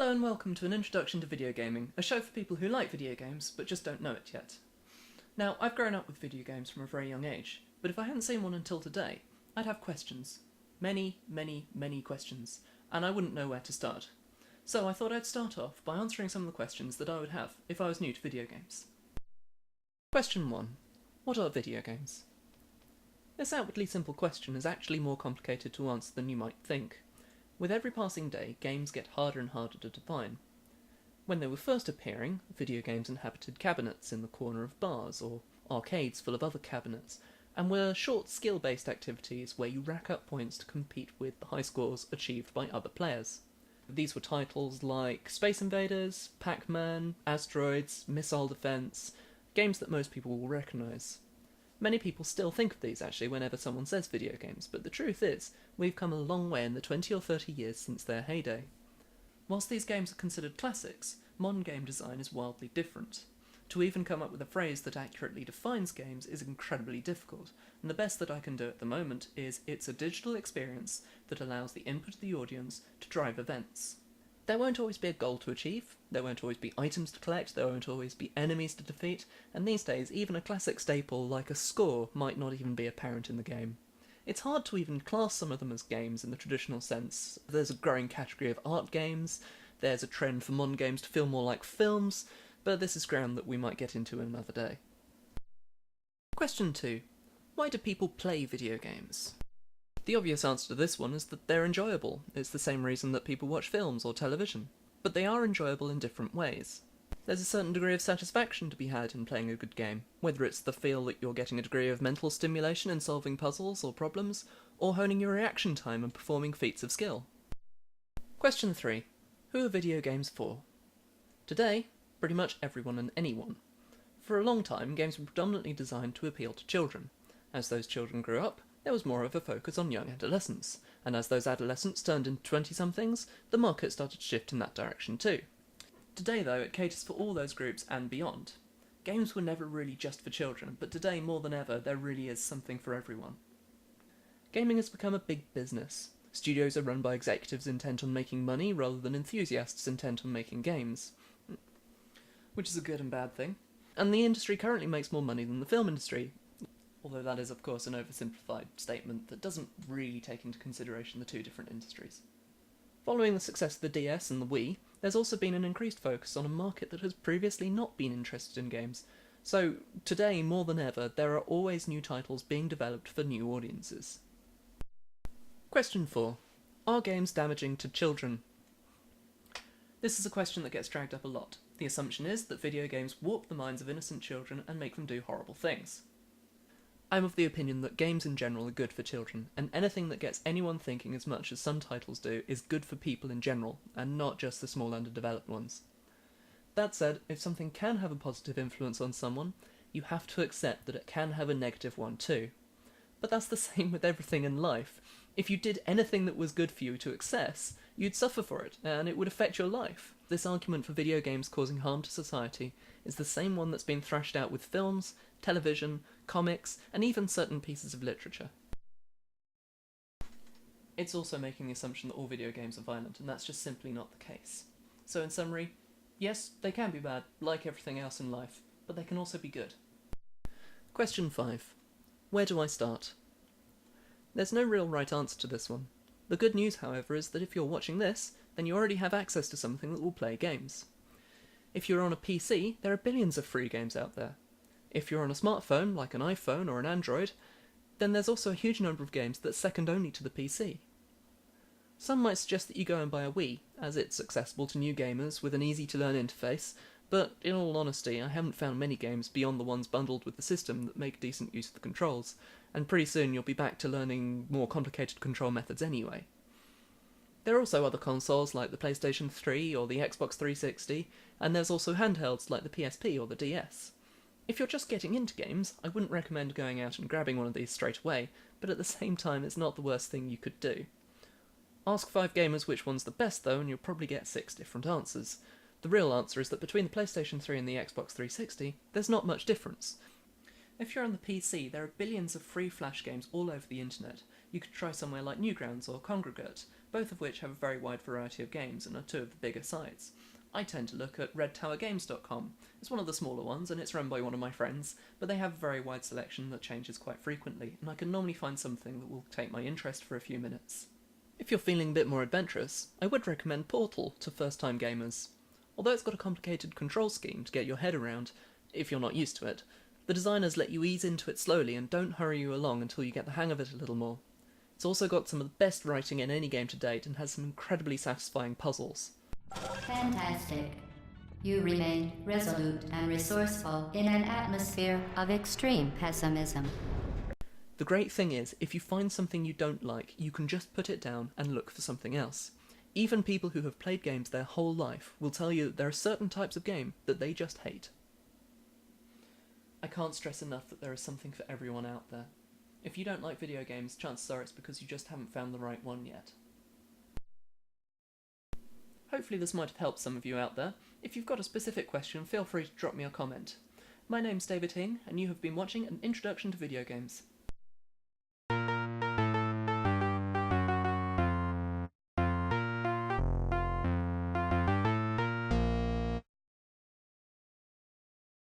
Hello and welcome to an introduction to video gaming, a show for people who like video games but just don't know it yet. Now, I've grown up with video games from a very young age, but if I hadn't seen one until today, I'd have questions. Many questions, and I wouldn't know where to start. So I thought I'd start off by answering some of the questions that I would have if I was new to video games. Question 1. What are video games? This outwardly simple question is actually more complicated to answer than you might think. With every passing day, games get harder and harder to define. When they were first appearing, video games inhabited cabinets in the corner of bars, or arcades full of other cabinets, and were short skill-based activities where you rack up points to compete with the high scores achieved by other players. These were titles like Space Invaders, Pac-Man, Asteroids, Missile Defense, games that most people will recognise. Many people still think of these, actually, whenever someone says video games, but the truth is, we've come a long way in the 20 or 30 years since their heyday. Whilst these games are considered classics, modern game design is wildly different. To even come up with a phrase that accurately defines games is incredibly difficult, and the best that I can do at the moment is it's a digital experience that allows the input of the audience to drive events. There won't always be a goal to achieve, there won't always be items to collect, there won't always be enemies to defeat, and these days even a classic staple like a score might not even be apparent in the game. It's hard to even class some of them as games in the traditional sense. There's a growing category of art games, there's a trend for modern games to feel more like films, but this is ground that we might get into another day. Question 2. Why do people play video games? The obvious answer to this one is that they're enjoyable. It's the same reason that people watch films or television. But they are enjoyable in different ways. There's a certain degree of satisfaction to be had in playing a good game, whether it's the feel that you're getting a degree of mental stimulation in solving puzzles or problems, or honing your reaction time and performing feats of skill. Question 3. Who are video games for? Today, pretty much everyone and anyone. For a long time, games were predominantly designed to appeal to children. As those children grew up, there was more of a focus on young adolescents, and as those adolescents turned into 20-somethings, the market started to shift in that direction too. Today though, it caters for all those groups and beyond. Games were never really just for children, but today more than ever there really is something for everyone. Gaming has become a big business. Studios are run by executives intent on making money rather than enthusiasts intent on making games. Which is a good and bad thing. And the industry currently makes more money than the film industry, although that is of course an oversimplified statement that doesn't really take into consideration the two different industries. Following the success of the DS and the Wii, there's also been an increased focus on a market that has previously not been interested in games, so today more than ever there are always new titles being developed for new audiences. Question 4. Are games damaging to children? This is a question that gets dragged up a lot. The assumption is that video games warp the minds of innocent children and make them do horrible things. I'm of the opinion that games in general are good for children, and anything that gets anyone thinking as much as some titles do is good for people in general, and not just the small underdeveloped ones. That said, if something can have a positive influence on someone, you have to accept that it can have a negative one too. But that's the same with everything in life. If you did anything that was good for you to excess, you'd suffer for it, and it would affect your life. This argument for video games causing harm to society is the same one that's been thrashed out with films, television, comics, and even certain pieces of literature. It's also making the assumption that all video games are violent, and that's just simply not the case. So in summary, yes, they can be bad, like everything else in life, but they can also be good. Question 5. Where do I start? There's no real right answer to this one. The good news, however, is that if you're watching this, then you already have access to something that will play games. If you're on a PC, there are billions of free games out there. If you're on a smartphone, like an iPhone or an Android, then there's also a huge number of games that's second only to the PC. Some might suggest that you go and buy a Wii, as it's accessible to new gamers with an easy-to-learn interface, but in all honesty, I haven't found many games beyond the ones bundled with the system that make decent use of the controls, and pretty soon you'll be back to learning more complicated control methods anyway. There are also other consoles like the PlayStation 3 or the Xbox 360, and there's also handhelds like the PSP or the DS. If you're just getting into games, I wouldn't recommend going out and grabbing one of these straight away, but at the same time it's not the worst thing you could do. Ask 5 gamers which one's the best though, and you'll probably get 6 different answers. The real answer is that between the PlayStation 3 and the Xbox 360, there's not much difference. If you're on the PC, there are billions of free Flash games all over the internet. You could try somewhere like Newgrounds or Congregate, both of which have a very wide variety of games and are two of the bigger sites. I tend to look at redtowergames.com. It's one of the smaller ones and it's run by one of my friends, but they have a very wide selection that changes quite frequently, and I can normally find something that will take my interest for a few minutes. If you're feeling a bit more adventurous, I would recommend Portal to first-time gamers. Although it's got a complicated control scheme to get your head around, if you're not used to it, the designers let you ease into it slowly and don't hurry you along until you get the hang of it a little more. It's also got some of the best writing in any game to date and has some incredibly satisfying puzzles. Fantastic. You remain resolute and resourceful in an atmosphere of extreme pessimism. The great thing is, if you find something you don't like, you can just put it down and look for something else. Even people who have played games their whole life will tell you that there are certain types of game that they just hate. I can't stress enough that there is something for everyone out there. If you don't like video games, chances are it's because you just haven't found the right one yet. Hopefully this might have helped some of you out there. If you've got a specific question, feel free to drop me a comment. My name's David Hing, and you have been watching An Introduction to Video Games.